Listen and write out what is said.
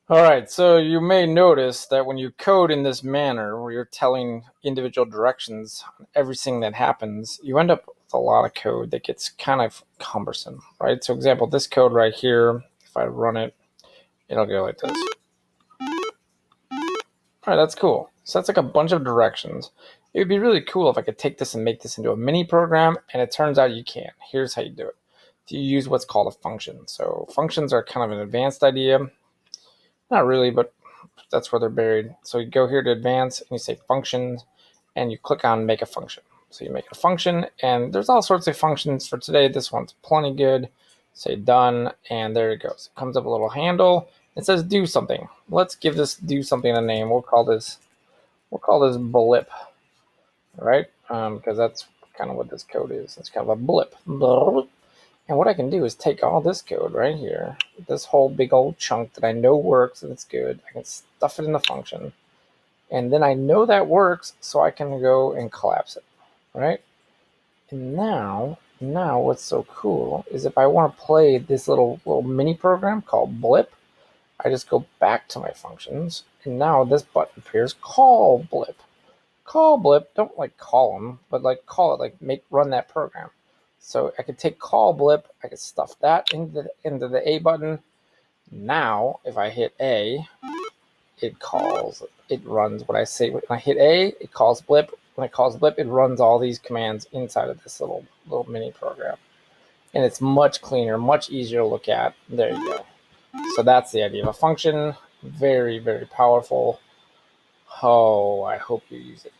All right, so you may notice that when you code in this manner, where you're telling individual directions on everything that happens, you end up with a lot of code that gets kind of cumbersome, right? So, example, this code right here, if I run it, it'll go like this. All right, that's cool. So that's like a bunch of directions. It would be really cool if I could take this and make this into a mini program, and it turns out you can. Here's how you do it. You use what's called a function. So functions are kind of an advanced idea. Not really, but that's where they're buried. So you go here to advance and you say functions and you click on make a function. So you make a function and there's all sorts of functions for today. This one's plenty good. Say done and there it goes. It comes up a little handle. It says do something. Let's give this do something a name. We'll call this blip, right? Because that's kind of what this code is. It's kind of a blip. And what I can do is take all this code right here, this whole big old chunk that I know works and it's good. I can stuff it in the function. And then I know that works, so I can go and collapse it, right? And now what's so cool is if I want to play this little mini program called blip, I just go back to my functions, and now this button appears, call blip. Call blip, don't like call them, but like call it, like run that program. So I could take call blip, I could stuff that into the A button. Now, if I hit A, it runs what I say. When I hit A, it calls blip. When it calls blip, it runs all these commands inside of this little mini program. And it's much cleaner, much easier to look at. There you go. So that's the idea of a function. Very, very powerful. Oh, I hope you use it.